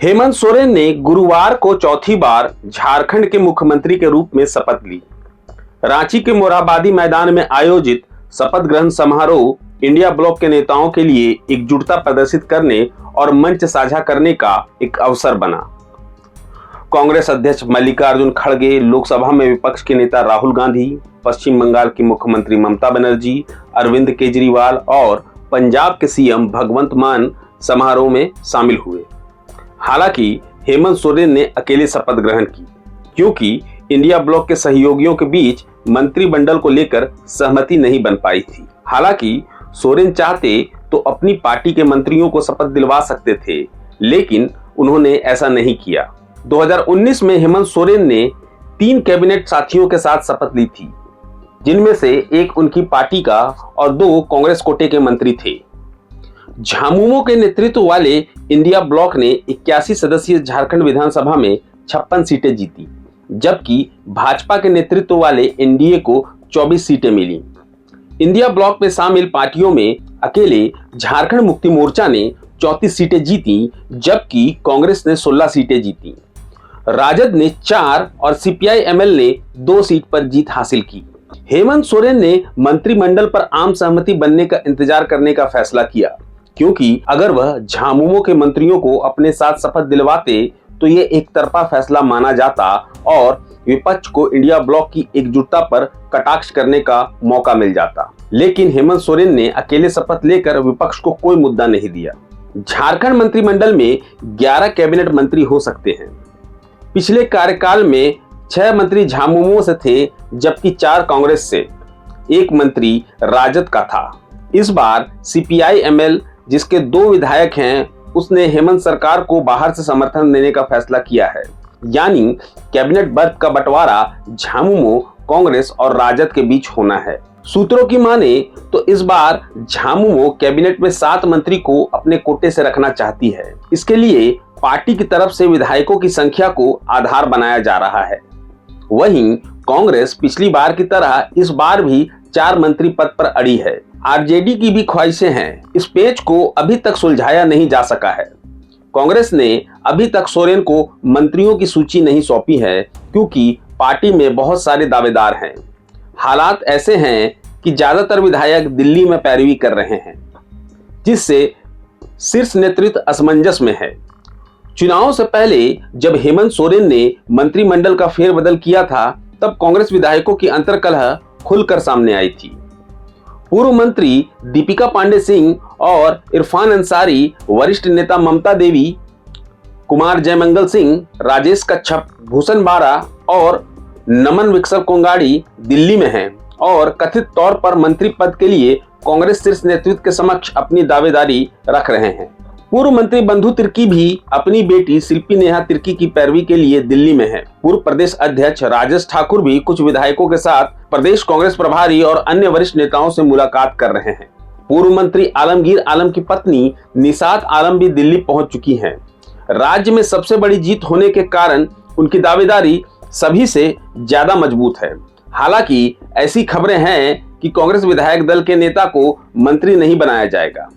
हेमंत सोरेन ने गुरुवार को चौथी बार झारखंड के मुख्यमंत्री के रूप में शपथ ली। रांची के मोरहाबादी मैदान में आयोजित शपथ ग्रहण समारोह इंडिया ब्लॉक के नेताओं के लिए एकजुटता प्रदर्शित करने और मंच साझा करने का एक अवसर बना। कांग्रेस अध्यक्ष मल्लिकार्जुन खड़गे, लोकसभा में विपक्ष के नेता राहुल गांधी, पश्चिम बंगाल की मुख्यमंत्री ममता बनर्जी, अरविंद केजरीवाल और पंजाब के सीएम भगवंत मान समारोह में शामिल हुए। हालांकि हेमंत सोरेन ने अकेले शपथ ग्रहण की, क्योंकि इंडिया ब्लॉक के सहयोगियों के बीच मंत्रिमंडल को लेकर सहमति नहीं बन पाई थी। हालांकि सोरेन चाहते तो अपनी पार्टी के मंत्रियों को शपथ दिलवा सकते थे, लेकिन उन्होंने ऐसा नहीं किया। 2019 में हेमंत सोरेन ने 3 कैबिनेट साथियों के साथ शपथ ली थी, जिनमें से एक उनकी पार्टी का और 2 कांग्रेस कोटे के मंत्री थे। झामुमो के नेतृत्व वाले इंडिया ब्लॉक ने 81 सदस्यीय झारखंड विधानसभा में 56 सीटें जीती, जबकि भाजपा के नेतृत्व वाले एनडीए को 24 सीटें मिली। इंडिया ब्लॉक में शामिल पार्टियों में अकेले झारखंड मुक्ति मोर्चा ने 34 सीटें जीती, जबकि कांग्रेस ने 16 सीटें जीती। राजद ने 4 और सीपीआई-एमएल ने 2 सीट पर जीत हासिल की। हेमंत सोरेन ने मंत्रिमंडल पर आम सहमति बनने का इंतजार करने का फैसला किया, क्योंकि अगर वह झामुमो के मंत्रियों को अपने साथ शपथ दिलवाते तो ये एक तरफा फैसला माना जाता और विपक्ष को इंडिया ब्लॉक की एकजुटता पर कटाक्ष करने का मौका मिल जाता। लेकिन हेमंत सोरेन ने अकेले शपथ लेकर विपक्ष को कोई मुद्दा नहीं दिया। झारखंड मंत्रिमंडल में 11 कैबिनेट मंत्री हो सकते हैं। पिछले कार्यकाल में 6 मंत्री झामुमो से थे, जबकि 4 कांग्रेस से, 1 मंत्री राजद का था। इस बार सीपीआई-एमएल जिसके 2 विधायक हैं, उसने हेमंत सरकार को बाहर से समर्थन देने का फैसला किया है। यानी कैबिनेट बर्थ का बंटवारा झामुमो, कांग्रेस और राजद के बीच होना है। सूत्रों की माने तो इस बार झामुमो कैबिनेट में 7 मंत्री को अपने कोटे से रखना चाहती है। इसके लिए पार्टी की तरफ से विधायकों की संख्या को आधार बनाया जा रहा है। वहीं कांग्रेस पिछली बार की तरह इस बार भी 4 मंत्री पद पर अड़ी है। आरजेडी की भी ख्वाहिशें हैं। इस पेच को अभी तक सुलझाया नहीं जा सका है। कांग्रेस ने अभी तक सोरेन को मंत्रियों की सूची नहीं सौंपी है, क्योंकि पार्टी में बहुत सारे दावेदार हैं। हालात ऐसे हैं कि ज्यादातर विधायक दिल्ली में पैरवी कर रहे हैं, जिससे शीर्ष नेतृत्व असमंजस में है। चुनाव से पहले जब हेमंत सोरेन ने मंत्रिमंडल का फेरबदल किया था, तब कांग्रेस विधायकों की अंतर्कलह खुलकर सामने आई थी। पूर्व मंत्री दीपिका पांडे सिंह और इरफान अंसारी, वरिष्ठ नेता ममता देवी, कुमार जयमंगल सिंह, राजेश कच्छप, भूषण बारा और नमन विकसर कोंगाड़ी दिल्ली में हैं और कथित तौर पर मंत्री पद के लिए कांग्रेस शीर्ष नेतृत्व के समक्ष अपनी दावेदारी रख रहे हैं। पूर्व मंत्री बंधु तिर्की भी अपनी बेटी शिल्पी नेहा तिर्की की पैरवी के लिए दिल्ली में है। पूर्व प्रदेश अध्यक्ष राजेश ठाकुर भी कुछ विधायकों के साथ प्रदेश कांग्रेस प्रभारी और अन्य वरिष्ठ नेताओं से मुलाकात कर रहे हैं। पूर्व मंत्री आलमगीर आलम की पत्नी निशात आलम भी दिल्ली पहुंच चुकी हैं। राज्य में सबसे बड़ी जीत होने के कारण उनकी दावेदारी सभी से ज्यादा मजबूत है। हालांकि ऐसी खबरें हैं कि कांग्रेस विधायक दल के नेता को मंत्री नहीं बनाया जाएगा।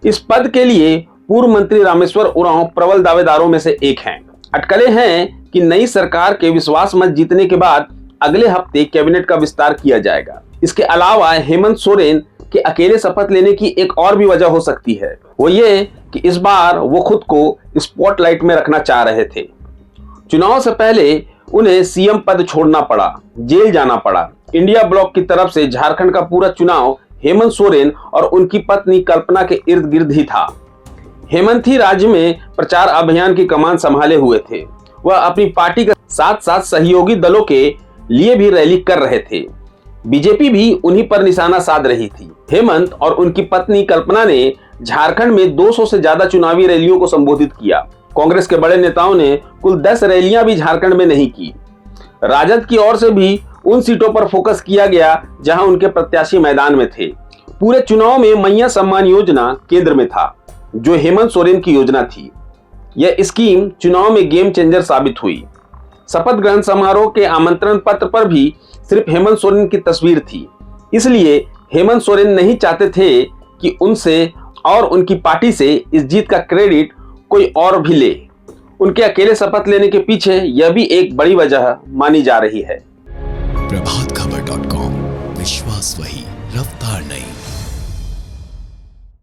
इस पद के लिए पूर्व मंत्री रामेश्वर उरांव प्रबल दावेदारों में से एक हैं। अटकलें हैं कि नई सरकार के विश्वास मत जीतने के बाद अगले हफ्ते कैबिनेट का विस्तार किया जाएगा। इसके अलावा हेमंत सोरेन के अकेले शपथ लेने की एक और भी वजह हो सकती है। वो ये कि इस बार वो खुद को स्पॉटलाइट में रखना चाह रहे थे। चुनाव से पहले उन्हें सीएम पद छोड़ना पड़ा, जेल जाना पड़ा। इंडिया ब्लॉक की तरफ से झारखंड का पूरा चुनाव हेमंत सोरेन और उनकी पत्नी कल्पना के इर्द गिर्द ही था। हेमंत ही राज्य में प्रचार अभियान की कमान संभाले हुए थे। वह अपनी पार्टी के साथ साथ सहयोगी दलों के लिए भी रैली कर रहे थे। बीजेपी भी उन्हीं पर निशाना साध रही थी। हेमंत और उनकी पत्नी कल्पना ने झारखंड में 200 से ज्यादा चुनावी रैलियों को संबोधित किया। कांग्रेस के बड़े नेताओं ने कुल 10 रैलियां भी झारखंड में नहीं की। राजद की ओर से भी उन सीटों पर फोकस किया गया जहां उनके प्रत्याशी मैदान में थे। पूरे चुनाव में मैया सम्मान योजना केंद्र में था, जो हेमंत सोरेन की योजना थी। यह स्कीम चुनाव में गेम चेंजर साबित हुई। शपथ ग्रहण समारोह के आमंत्रण पत्र पर भी सिर्फ हेमंत सोरेन की तस्वीर थी। इसलिए हेमंत सोरेन नहीं चाहते थे कि उनसे और उनकी पार्टी से इस जीत का क्रेडिट कोई और भी ले। उनके अकेले शपथ लेने के पीछे यह भी एक बड़ी वजह मानी जा रही है। प्रभात खबर.com, विश्वास वही, रफ्तार नहीं।